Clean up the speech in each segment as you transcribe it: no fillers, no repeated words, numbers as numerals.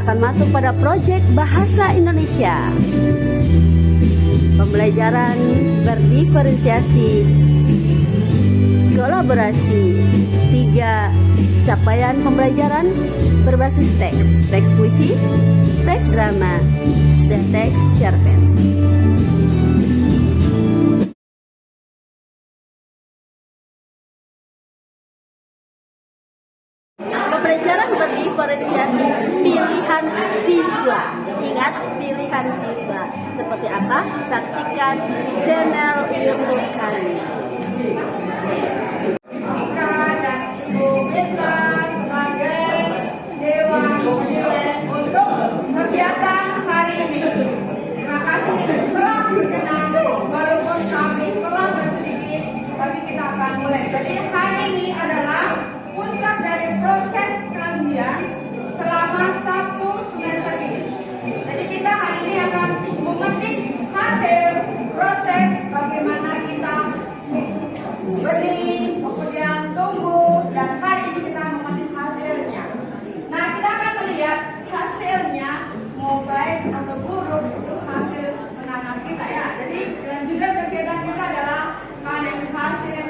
kita akan masuk pada proyek Bahasa Indonesia. Pembelajaran berdiferensiasi, kolaborasi. 3. Capaian pembelajaran berbasis teks, teks puisi, teks drama, dan teks cerpen. Pembelajaran berdiferensiasi pilihan siswa. Ingat, pilihan siswa. Seperti apa? Saksikan channel YouTube kami. Ika dan Ibu Misra sebagai Dewan Penilai untuk kegiatan hari ini. Terima kasih telah berkenan, walaupun kami telah bersedikit, tapi kita akan mulai. Jadi hari ini adalah puncak dari proses kalian selama 1 semester ini. Jadi kita hari ini akan memetik hasil proses bagaimana kita beri, kemudian tumbuh, dan hari ini kita memetik hasilnya. Nah, kita akan melihat hasilnya mau baik atau buruk, itu hasil menanam kita ya. Jadi judul kegiatan kita adalah panen hasil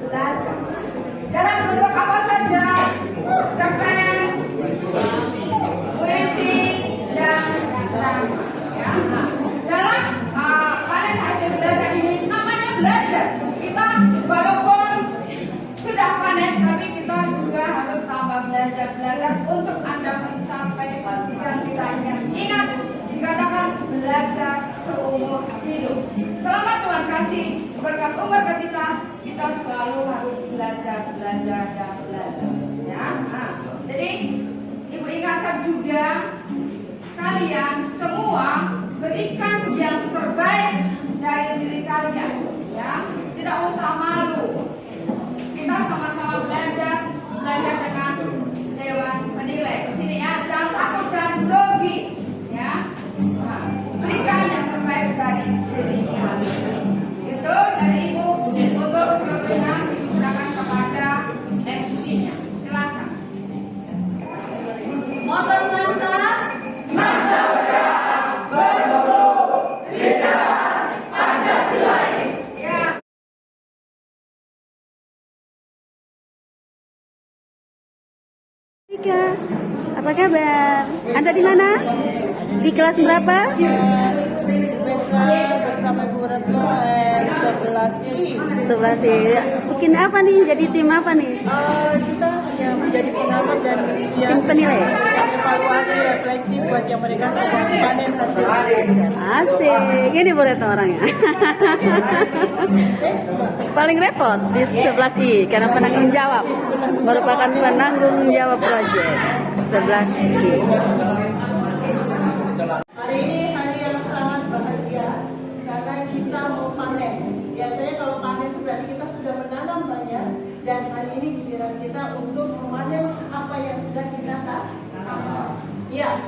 belajar. Dalam bentuk apa saja? Cerpen, puisi, dan drama. Ya. Nah, dalam panen hasil belajar ini namanya belajar. Kita walaupun sudah panen, tapi kita juga harus tambah belajar untuk Anda mencapai yang kita inginkan. Ingat, dikatakan belajar seumur hidup. Selama Tuhan kasih berkat umur ke kita selalu harus belajar. Ya, nah, jadi Ibu ingatkan juga kalian semua berikan yang terbaik dari diri kalian. Ya, tidak usah malu. Kita sama-sama belajar dengan Dewan Penilai. Di sini ya, jangan takut, jangan grogi. Ya, nah, berikan yang terbaik dari diri kalian. Itu dari Ibu. Untuk selanjutnya Ibu silakan kepada MC-nya. Silakan. Motor Semangsa. Semangsa bergerak, berburu, lidah, Pancasilais. Ya. Ika, apa kabar? Anda di mana? Di kelas berapa? Bersama Bu Retno 11I. 11 ya. Bikin apa nih? Jadi tim apa nih? Kita hanya menjadi pengamat dan Tim penilai. evaluasi refleksi buat yang mereka sedang panen hasil belajar. Asik. Ini boleh tuh orangnya. Paling repot di 11I karena penanggung jawab. Merupakan penanggung jawab proyek 11I. Hari ini hari yang sangat bahagia karena kita mau panen. Biasanya kalau panen itu berarti kita sudah menanam banyak, dan hari ini giliran kita untuk memanen apa yang sudah kita tanam. Ya,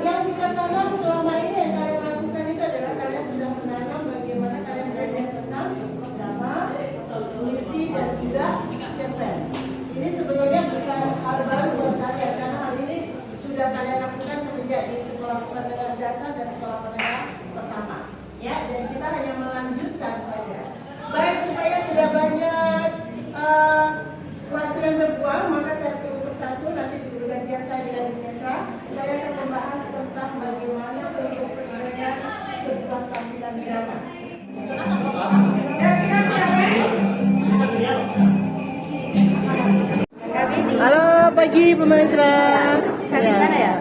yang kita tanam selama ini yang kalian lakukan itu adalah kalian sudah menanam bagaimana kalian belajar tentang drama, puisi, dan juga cerpen. Ini sebetulnya bukan hal baru buat kalian karena hal ini sudah kalian lakukan semenjak di sekolah menengah dasar dan sekolah menengah pertama. Ya, dan kita hanya melanjutkan saja. Baik, supaya tidak banyak waktu yang terbuang, maka satu persatu nanti di pergantian saya dengan Bu Mesra, saya akan membahas tentang bagaimana untuk penilaian sebuah tampilan drama. Ya, kita siapkan. Halo pagi Bu Mesra. Kami mana ya?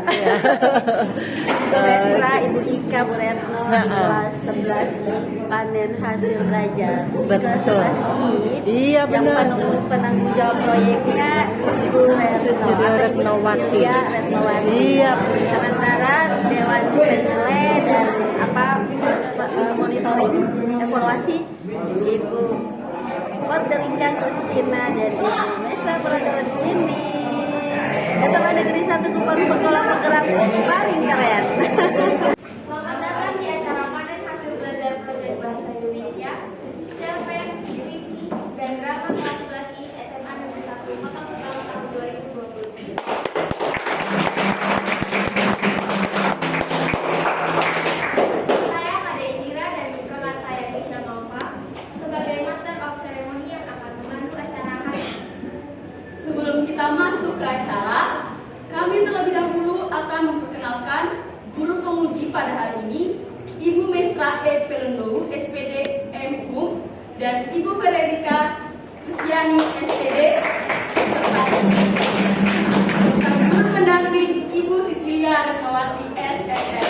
Bu Mesra, Ibu Ika, Bu Retno di kelas 11 panen hasil belajar. Kelas 11I. Iya, yang benar. penanggung jawab proyeknya Ibu Retno. Retnowati. Iya. Sementara Dewan Penilai dan monitoring evaluasi Ibu Ferdinand Kristina dan Ibu Mesra berada di sini. SMA Negeri 1 Kupang, sekolah penggerak paling keren. Selamat datang di acara panen hasil belajar proyek Bahasa Indonesia, cerpen, puisi, dan drama kelas 11I SMA Negeri 1 Kota Bekasi tahun 2020. dan Ibu Fredrika Kristiani SPD serta guru pendamping Ibu Sisilia Retnawati SSN.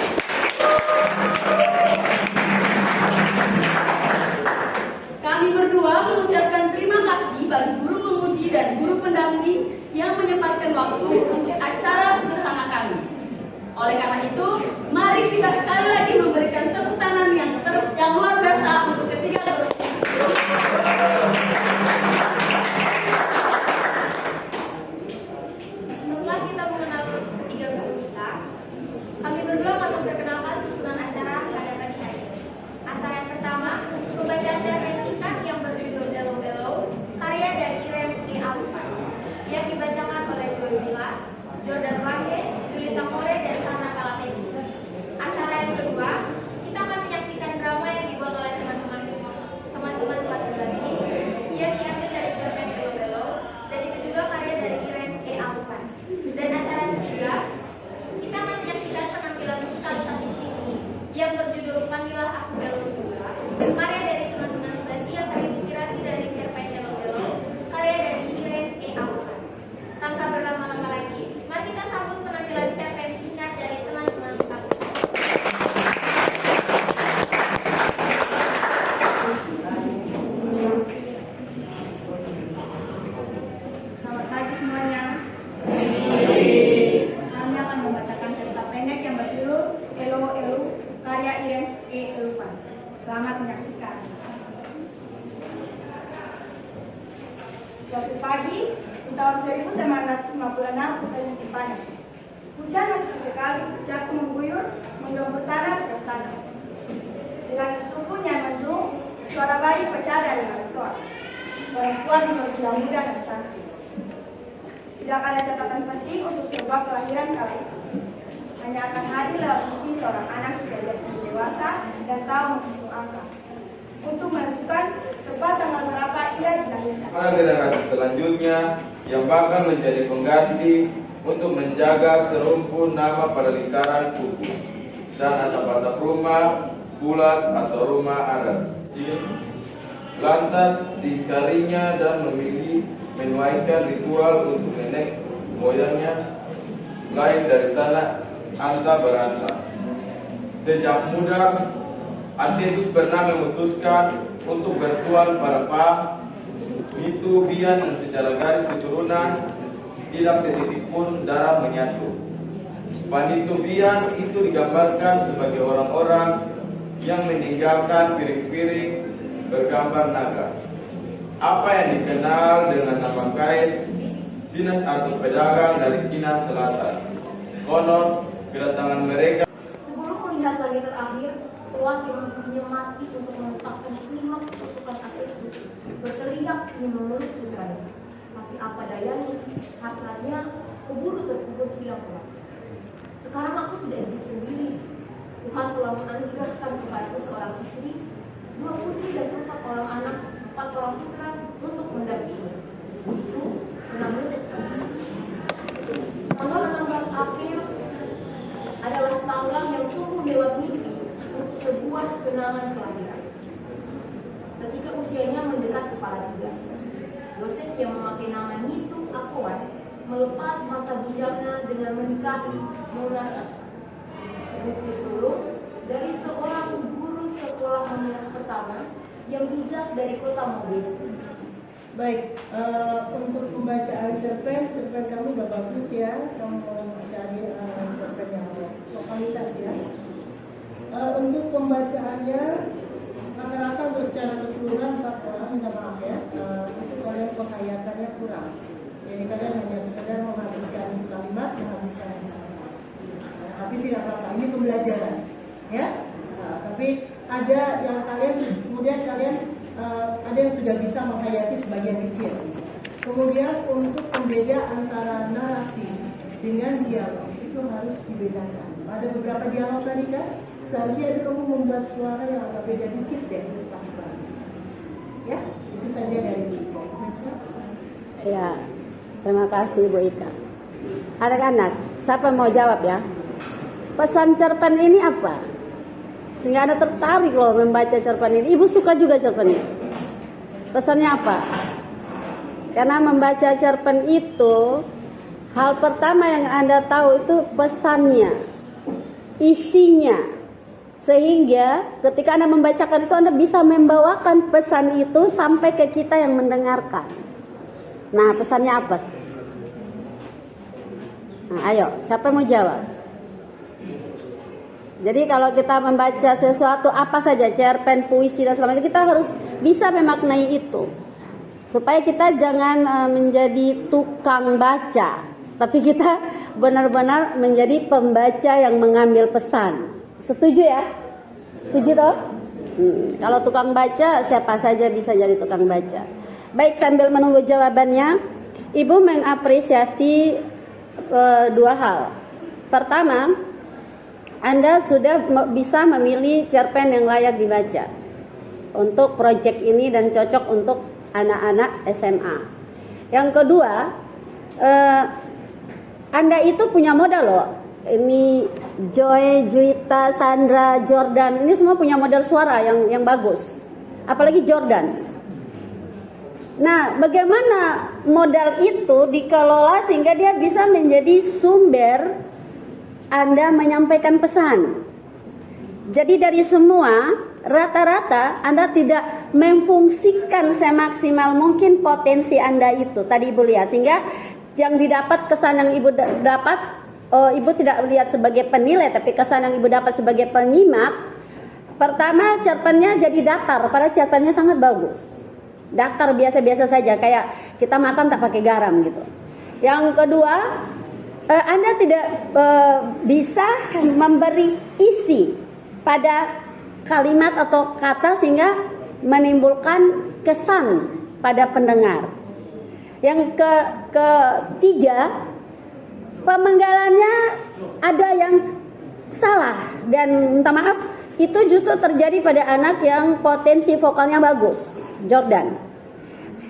Kami berdua mengucapkan terima kasih bagi guru penguji dan guru pendamping yang menyempatkan waktu untuk acara sederhana kami. Oleh karena itu, mari kita sekali lagi memberikan tepuk tangan yang luar biasa untuk ketiga guru. Setelah kita mengenal tiga guru kita, kami berdua akan memperkenalkan susunan acara pada pagi hari. Acara yang pertama, pembacaan cerpen singkat yang berjudul Elo Elo, karya dari Irene E. Alfa, yang dibacakan oleh Joy Bila, Jordan Wage, Julita More, dan Sana Kalatesi. Acara yang kedua, kita akan menyaksikan drama yang dibuat oleh teman-teman kelas 11 yang diambil dari cerpen Elo Elo, dan itu juga karya dari Irene E. Alfa. Dan acara ketiga, kita akan menyaksikan penampilan musikalisasi puisi yang berjudul Panggillah Aku Elo juga, karya dari teman-teman 11 yang terinspirasi dari cerpen Elo Elo, karya dari Irene E. Alfa. Tanpa berlama-lama lagi, mari kita sambut penampilan cerpen singkat dari teman-teman aku. Selamat pagi semuanya. Kami akan membacakan cerita pendek yang berjudul Elo Elo karya Irene E. Alfa. Selamat menyaksikan. Suatu pagi di tahun 1956 usai musim panas, hujan masih sekali jatuh mengguyur menggembur tanah ke tanah. Dengan sukunya mendung, suara bayi pecah dari kantor. Perempuan berusia muda dan cantik. Tidak ada catatan penting untuk sebuah kelahiran kali itu. Hanya akan hadir lewat mimpi seorang anak sudah dewasa dan tahu menghitung angka. Untuk menentukan tepat tanggal berapa ia dilahirkan. Para generasi selanjutnya yang bakal menjadi pengganti untuk menjaga serumpun nama pada lingkaran kuku dan atap-atap rumah bulat atau rumah adat. Lantas dicarinya dan memilih menuaikan ritual untuk nenek moyangnya lain dari tanah anta beranta. Sejak muda, Adetus pernah memutuskan untuk bertuan pada Pak itu bian yang secara garis keturunan tidak setitik pun darah menyatu. Panitubian itu digambarkan sebagai orang-orang yang meninggalkan piring-piring bergambar naga. Apa yang dikenal dengan nama Kais, dinas atau pedagang dari Cina Selatan. Konon kedatangan mereka Sebelum melihat lagi terakhir, Tuas yang menyemati untuk menentukan klimaks kutukan Adetus berteriak ingin memeluk putranya. Tapi apa dayanya, hasratnya keburu terkubur tidak kuat. Sekarang aku tidak hidup sendiri. Tuhan telah menganugerahkan kepada seorang istri, 2 putri dan 4 orang anak, 4 orang putra untuk mendampingi. Itu menanggung tanggal 16 April adalah tanggal yang tumbuh lewat mimpi untuk sebuah kenangan kelahiran. Ketika usianya mendekat kepala 3, Yosef yang memakai nama Nitu Akowan melepas masa bujangnya dengan menikahi Munas Bukti Solo dari seorang guru sekolah menengah pertama yang bijak dari kota Modesti. Baik, untuk pembacaan cerpen kamu udah bagus ya. Kamu cari cerpen yang lokalitas ya. Untuk pembacaannya rata-rata untuk secara keseluruhan 4 orang, minta maaf ya. Untuk kalian penghayatannya kurang. Jadi kalian hanya sekedar menghabiskan kalimat, menghabiskan tapi tidak apa-apa. Ini pembelajaran ya. Tapi ada yang kalian kemudian kalian ada yang sudah bisa menghayati sebagian kecil. Kemudian untuk pembeda antara narasi dengan dialog itu harus dibedakan. Ada beberapa dialog tadi kan, seharusnya itu kamu membuat suara yang agak beda dikit deh, itu pasti bagus. Ya, itu saja dari Iko. Ya, terima kasih Bu Ika. Anak-anak, siapa mau jawab ya? Pesan cerpen ini apa? Sehingga Anda tertarik loh membaca cerpen ini. Ibu suka juga cerpen ini. Pesannya apa? Karena membaca cerpen itu, hal pertama yang Anda tahu itu pesannya, isinya. Sehingga ketika Anda membacakan itu, Anda bisa membawakan pesan itu sampai ke kita yang mendengarkan. Nah, pesannya apa? Nah, ayo, siapa mau jawab? Jadi kalau kita membaca sesuatu apa saja, cerpen, puisi dan sebagainya, kita harus bisa memaknai itu. Supaya kita jangan menjadi tukang baca, tapi kita benar-benar menjadi pembaca yang mengambil pesan. Setuju ya? Setuju toh? Kalau tukang baca, siapa saja bisa jadi tukang baca. Baik, sambil menunggu jawabannya, Ibu mengapresiasi dua hal. Pertama, Anda sudah bisa memilih cerpen yang layak dibaca untuk proyek ini dan cocok untuk anak-anak SMA. Yang kedua, Anda itu punya modal loh. Ini Joy, Juwita, Sandra, Jordan, ini semua punya modal suara yang bagus. Apalagi Jordan. Nah, bagaimana modal itu dikelola sehingga dia bisa menjadi sumber Anda menyampaikan pesan. Jadi dari semua, rata-rata Anda tidak memfungsikan semaksimal mungkin potensi Anda itu. Tadi Ibu lihat, sehingga yang didapat, kesan yang Ibu dapat, Ibu tidak lihat sebagai penilai, tapi kesan yang Ibu dapat sebagai penyimak. Pertama, cerpennya jadi datar, padahal cerpennya sangat bagus. Datar biasa-biasa saja, kayak kita makan tak pakai garam gitu. Yang kedua, Anda tidak bisa memberi isi pada kalimat atau kata sehingga menimbulkan kesan pada pendengar. Yang ketiga, pemenggalannya ada yang salah, dan minta maaf, itu justru terjadi pada anak yang potensi vokalnya bagus, Jordan.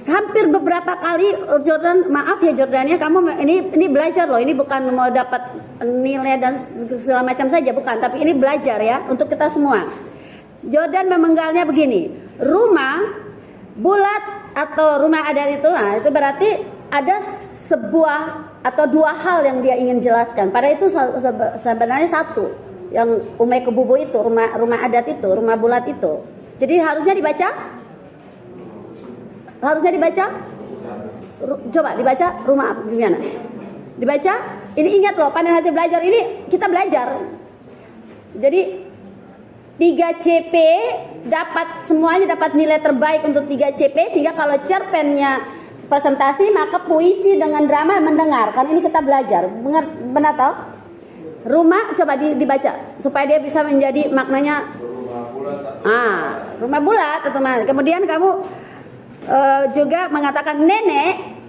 Hampir beberapa kali Jordan, maaf ya Jordannya, kamu ini belajar loh, ini bukan mau dapat nilai dan segala macam saja, bukan, tapi ini belajar ya untuk kita semua. Jordan memenggalnya begini, rumah bulat atau rumah adat itu, nah itu berarti ada sebuah atau dua hal yang dia ingin jelaskan. Padahal itu sebenarnya satu, yang Umay Kebubu itu, rumah adat itu, rumah bulat itu. Jadi harusnya dibaca. Coba dibaca rumah gimana? Dibaca. Ini ingat loh, panen hasil belajar ini kita belajar. Jadi 3 CP semuanya dapat nilai terbaik untuk 3 CP, sehingga kalau cerpennya presentasi maka puisi dengan drama mendengar. Kan ini kita belajar. Benar toh? Rumah coba dibaca supaya dia bisa menjadi maknanya rumah bulat atau mana. Kemudian kamu juga mengatakan nenek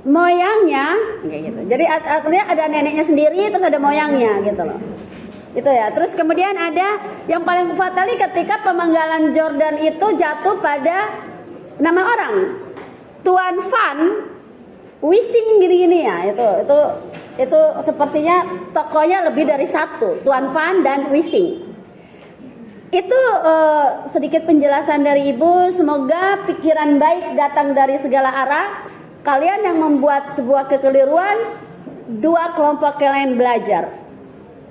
moyangnya kayak gitu. Jadi artinya ada neneknya sendiri terus ada moyangnya gitu loh. Itu ya. Terus kemudian ada yang paling fatali ketika pemenggalan Jordan itu jatuh pada nama orang. Tuan Van Wising gini-gini ya. Itu sepertinya tokonya lebih dari satu, Tuan Van dan Wising. Itu sedikit penjelasan dari Ibu. Semoga pikiran baik datang dari segala arah. Kalian yang membuat sebuah kekeliruan, dua kelompok kalian belajar.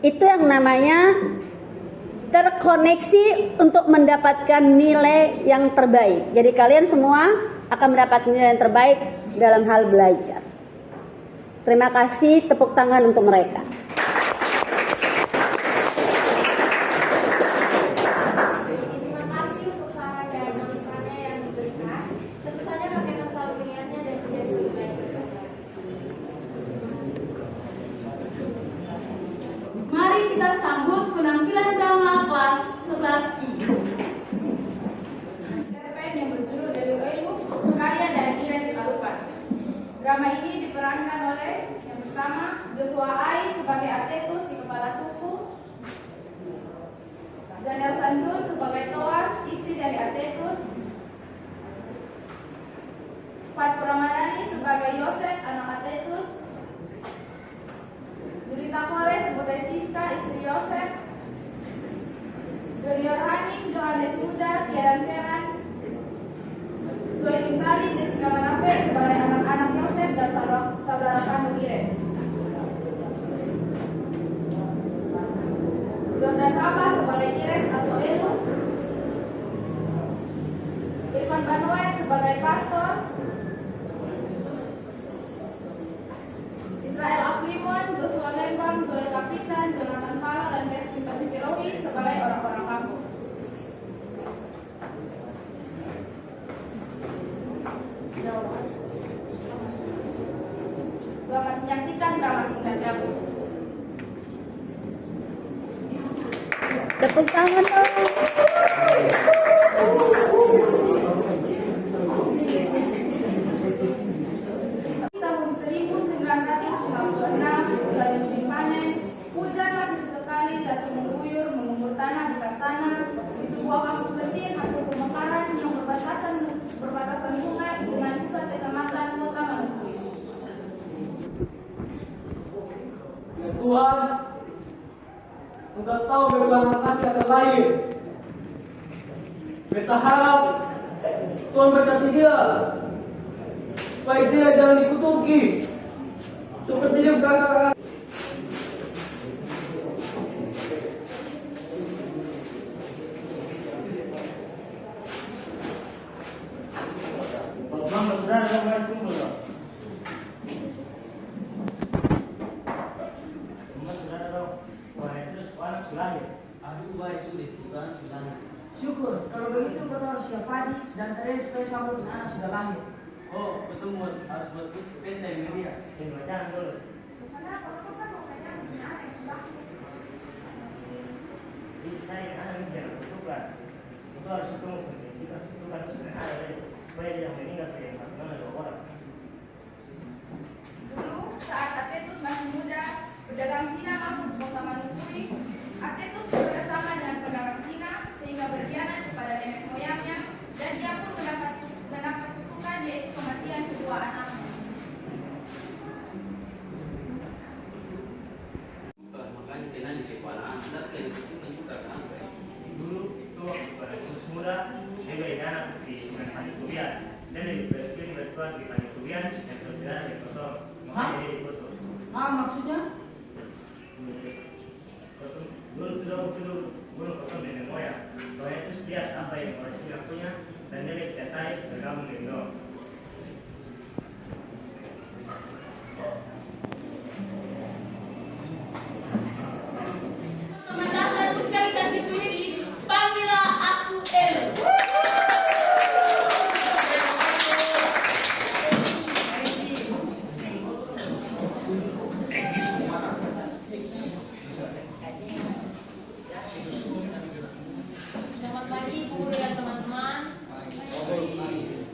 Itu yang namanya terkoneksi untuk mendapatkan nilai yang terbaik. Jadi kalian semua akan mendapat nilai yang terbaik dalam hal belajar. Terima kasih, tepuk tangan untuk mereka. Kita sambut penampilan drama kelas 11I. Cerpen yang berjudul Dewi Ilmu, karya dan Iren Sarupan. Drama ini diperankan oleh yang pertama Joshua Ai sebagai Atetus, si kepala suku, Janel Sandun sebagai Toas, istri dari Atetus, Fat Pramadani sebagai Yosef, anak Atetus, Julita Kore sebagai Siska, istri Yosef, Junior Hanik, Johannes Muda, Tiaran Seran, Irfan Banuet sebagai pastor, Israel Aplimon, Joshua Lembang, Joel Kapitan, Jonathan Palo, dan Kevin Pasifirohi sebagai orang-orang kampus. Selamat menyaksikan drama singkat kami. Tepuk tangan dong. Tahun 1956, usai musim panen, hujan masih sesekali jatuh mengguyur mengumpul tanah di atas tanah di sebuah kampung kecil hasil pemekaran yang berbatasan sungai dengan pusat kecamatan Kota Manokwari. Ya Tuhan, Engkau tahu bagaimana kami akan lahir. Beta harap Tuhan berkati dia, supaya dia jangan dikutuki, seperti dia kakak. Syukur, kalau begitu kita harus siap padi dan tren supaya sambut anak sudah lahir. Oh, betul Mut, harus buat pesta yang media. Dan bacaan terus. Saya anak ini jangan bertukar. Itu harus ketemu sendiri. Kita tukar sudah ada supaya dia meninggal dari mana dua orang. Dulu, saat Atetus masih muda, pedagang Cina masuk ke Kota Manokwari. Atetus bekerjasama dengan pedagang Cina sehingga berkhianat kepada nenek moyangnya, dan dia pun mendapat kutukan yaitu kematian kedua anaknya. Makanya kena di kepala anda kan itu juga kan. Dulu itu pada khusus muda, dia beri anak di Panikubian. Dan dia bertuan di Panikubian dan saudara di Kotor. Makanya dia di Kotor. Maksudnya? Dulu Kotor nenek moyang. Soalnya itu setiap apa yang orang Cina punya dan dia dikatai bergabung dengan Indo. Pementasan musikalisasi puisi, Panggillah Aku Elu. Selamat pagi Bu Guru dan teman-teman.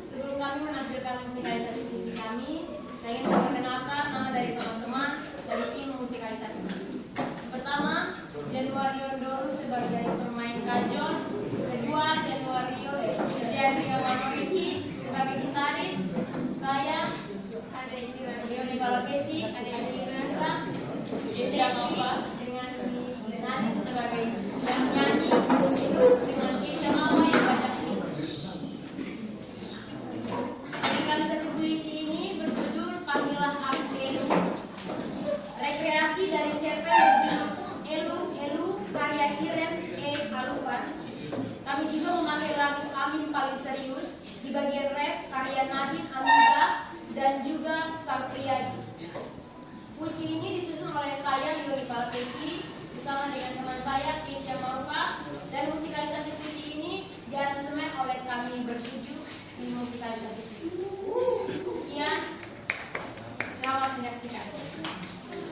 Sebelum kami menampilkan musikalisasi puisi kami, saya ingin memperkenalkan nama dari teman-teman dari tim musikalisasi puisi. Pertama, Januario Doru sebagai pemain kajol. Kedua, Januario Manoriki sebagai gitaris. Saya ada Indira Leone Palapesi, ada Indira dengan Nadine sebagai penyanyi, dengan Kisha Mama yang baca puisi. Musikalisasi puisi ini berjudul Panggillah Aku Elu. Rekreasi dari cerpen berjudul Elu karya Hirens E. Alufan. Kami juga memakai lagu Amin Paling Serius di bagian rap karya Nadine Amira dan juga Sapriyadi. Puisi ini disusun oleh saya Yuri Palapesi bersama dengan teman saya Kisha Mauka, dan musikalisasi puisi ini diaransemen oleh kami bertujuh di musikalisasi puisi. Sekian, selamat menyaksikan. Elu,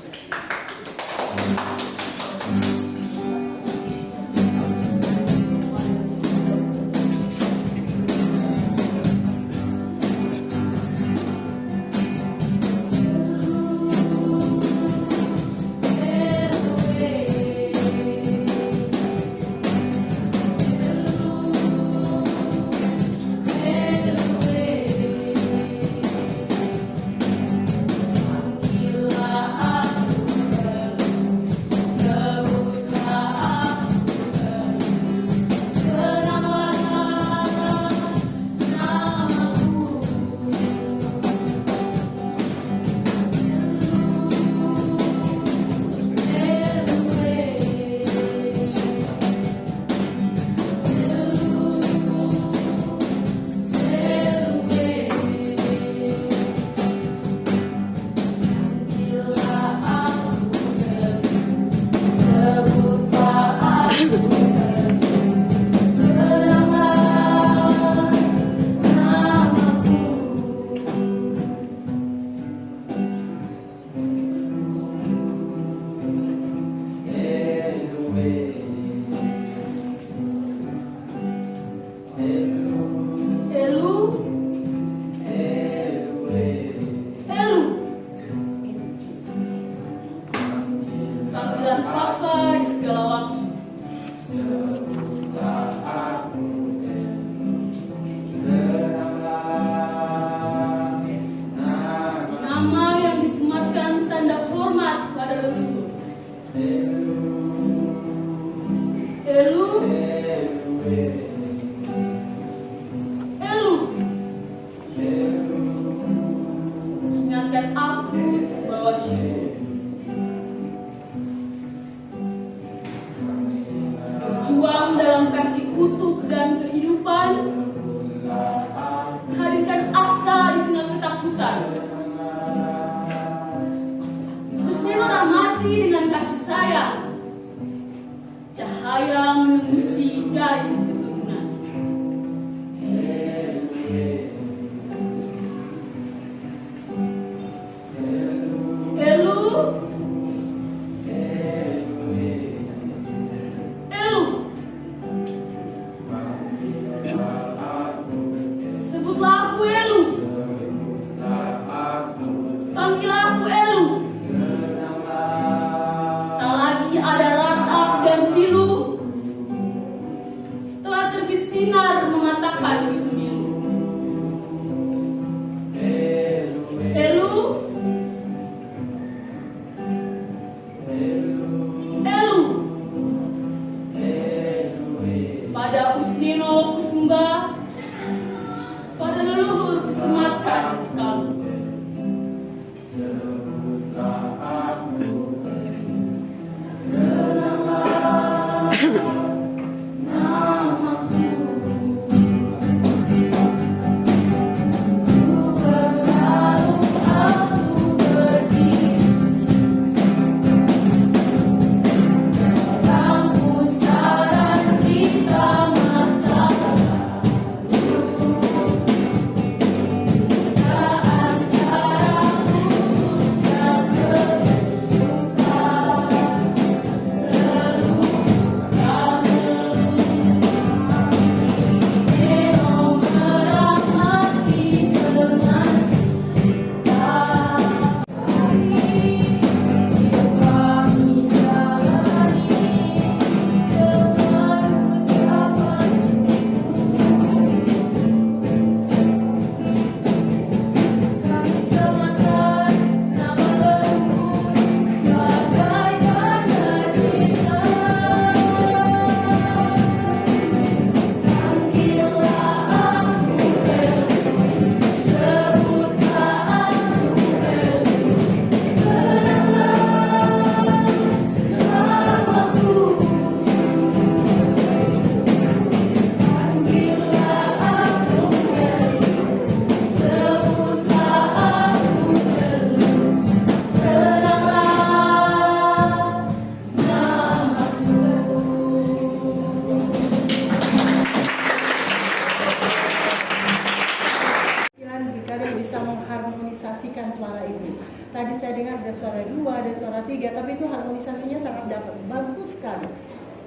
suara itu. Tadi saya dengar ada suara 2, ada suara 3, tapi itu harmonisasinya sangat dapat, bagus sekali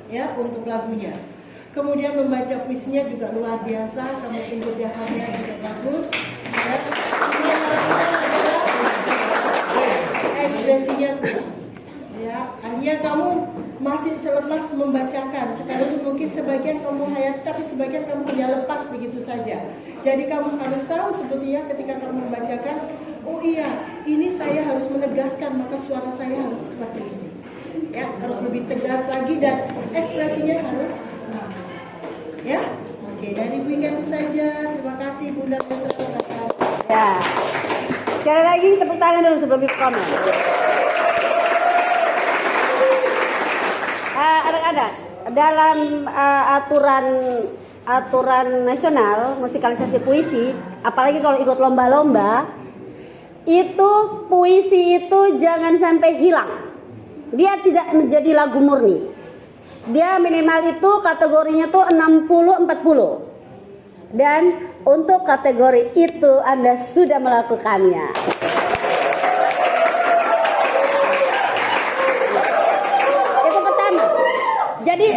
ya untuk lagunya. Kemudian membaca puisinya juga luar biasa, kemudian udahannya juga bagus ya. Ekspresinya ya, hanya kamu masih selepas membacakan. Sekarang mungkin sebagian kamu hayat, tapi sebagian kamu hanya lepas begitu saja. Jadi kamu harus tahu sebetulnya ketika kamu membacakan, oh iya, ini saya harus menegaskan, maka suara saya harus seperti ini. Ya, harus lebih tegas lagi dan ekspresinya harus ya. Oke, dari Bu Ika itu saja. Terima kasih Bunda Tesla. Ya. Sekali lagi tepuk tangan dulu sebelum Ibu komen. Anak-anak, dalam aturan nasional musikalisasi puisi, apalagi kalau ikut lomba-lomba, itu puisi itu jangan sampai hilang. Dia tidak menjadi lagu murni. Dia minimal itu kategorinya tuh 60-40. Dan untuk kategori itu Anda sudah melakukannya. Itu pertama. Jadi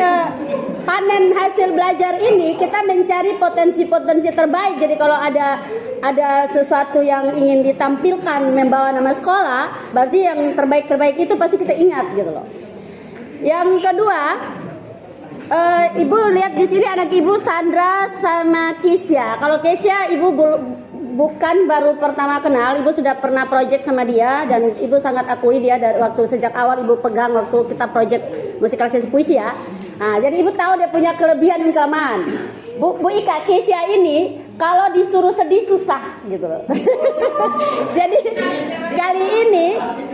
panen hasil belajar ini kita mencari potensi-potensi terbaik. Jadi kalau ada sesuatu yang ingin ditampilkan membawa nama sekolah, berarti yang terbaik-terbaik itu pasti kita ingat gitu loh. Yang kedua, Ibu lihat di sini anak Ibu Sandra sama Kisya. Kalau Kisya Ibu bukan baru pertama kenal, Ibu sudah pernah project sama dia dan Ibu sangat akui dia dari waktu sejak awal Ibu pegang waktu kita project musikalisasi puisi ya. Nah, jadi Ibu tahu dia punya kelebihan dan kelemahan. Bu Ika, Kisya ini kalau disuruh sedih susah gitu loh. Jadi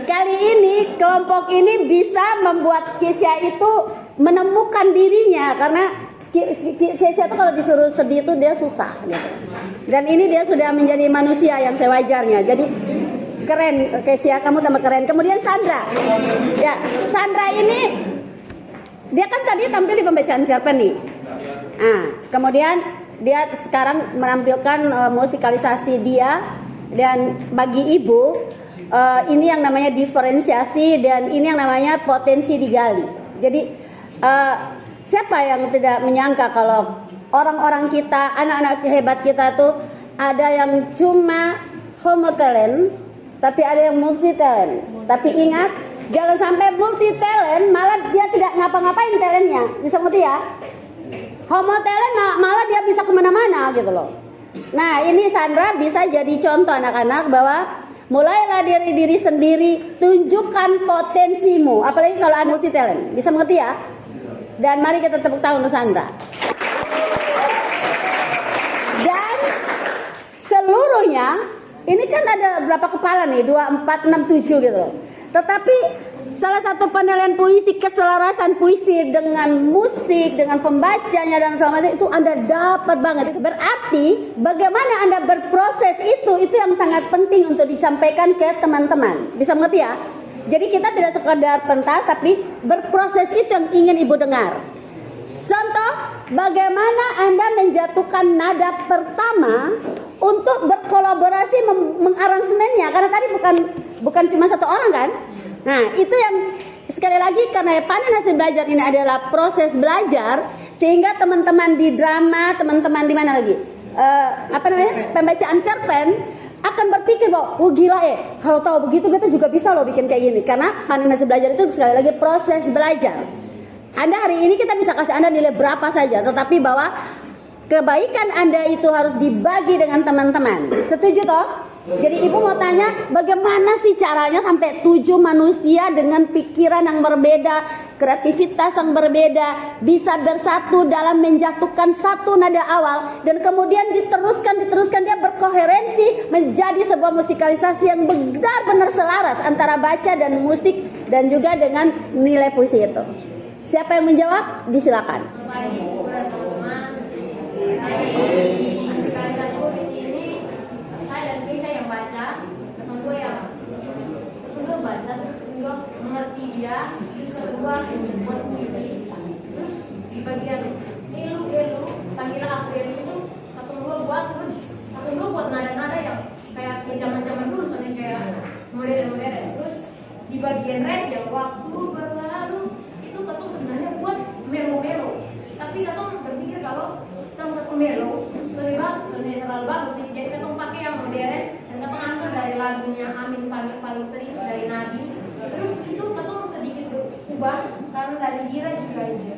kali ini kelompok ini bisa membuat Kisya itu menemukan dirinya, karena Kisya itu kalau disuruh sedih itu dia susah gitu. Dan ini dia sudah menjadi manusia yang sewajarnya. Jadi keren Kisya, kamu tambah keren. Kemudian Sandra. Ya, Sandra ini dia kan tadi tampil di pembacaan cerpen nih. Nah, kemudian dia sekarang menampilkan musikalisasi dia, dan bagi Ibu ini yang namanya diferensiasi dan ini yang namanya potensi digali. Jadi siapa yang tidak menyangka kalau orang-orang kita, anak-anak hebat kita tuh ada yang cuma homo talent, tapi ada yang multi talent. Tapi ingat, jangan sampai multi talent malah dia tidak ngapa-ngapain talentnya. Bisa ngerti ya? Homo talent malah dia bisa kemana-mana gitu loh. Nah, ini Sandra bisa jadi contoh anak-anak bahwa mulailah dari diri sendiri, tunjukkan potensimu. Apalagi kalau Anda multi talent. Bisa mengerti ya? Dan mari kita tepuk tangan untuk Sandra. Dan seluruhnya, ini kan ada berapa kepala nih? 2, 4, 6, 7 gitu loh. Tetapi salah satu penilaian puisi, keselarasan puisi dengan musik, dengan pembacanya dan segala macam itu Anda dapat banget. Berarti bagaimana Anda berproses itu yang sangat penting untuk disampaikan ke teman-teman. Bisa mengerti ya? Jadi kita tidak sekadar pentas, tapi berproses itu yang ingin Ibu dengar. Contoh, bagaimana Anda menjatuhkan nada pertama untuk berkolaborasi mengaransemennya. Karena tadi bukan cuma satu orang kan? Nah, itu yang sekali lagi karena panen hasil belajar ini adalah proses belajar, sehingga teman-teman di drama, teman-teman di mana lagi? Pembacaan cerpen akan berpikir bahwa, oh gila kalau tahu begitu kita juga bisa loh bikin kayak gini. Karena panen hasil belajar itu sekali lagi proses belajar. Anda hari ini kita bisa kasih Anda nilai berapa saja, tetapi bahwa kebaikan Anda itu harus dibagi dengan teman-teman. Setuju toh? Jadi Ibu mau tanya, bagaimana sih caranya sampai 7 manusia dengan pikiran yang berbeda, kreativitas yang berbeda, bisa bersatu dalam menjatuhkan satu nada awal, dan kemudian diteruskan dia berkoherensi menjadi sebuah musikalisasi yang benar-benar selaras antara baca dan musik dan juga dengan nilai puisi itu. Siapa yang menjawab? Disilakan. Mengerti dia, terus kedua buat puisi, terus di bagian elu panggilan aku itu satu dua buat nada-nada yang kayak zaman dulu soalnya kayak bagian ref yang waktu berlalu itu katong sebenarnya buat melo-melo, tapi katong berpikir kalau katong melo sebenarnya terlalu bagus sih, jadi katong pakai yang modern dan katong ambil dari lagunya Amin paling sering dari Nadine. Terus itu katong sedikit berubah karena dari Dira juga aja.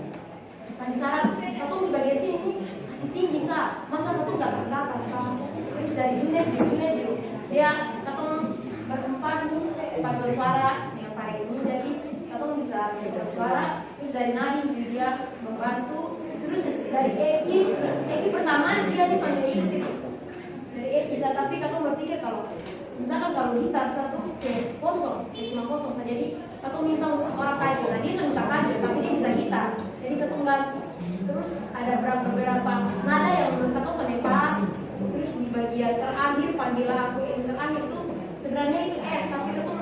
Tadi saran katong di bagian sini nih masih tinggi masa katong gak ke atas terus dari Junet dia katong berempat paduan suara yang paling ini, jadi katong bisa paduan suara. Terus dari Nadine juga dia membantu. Terus dari Eki pertama dia dipanggil ikut itu dari Eki, tapi katong berpikir kalau misalkan kalau gitar satu kosong, cuma kosong, jadi katong minta orang kayu, nah dia minta kayu tapi dia bisa gitar, jadi katong ganti. Terus ada beberapa nada yang menurut katong sampai pas. Terus di bagian terakhir panggilan aku yang terakhir itu sebenarnya itu F, tapi katong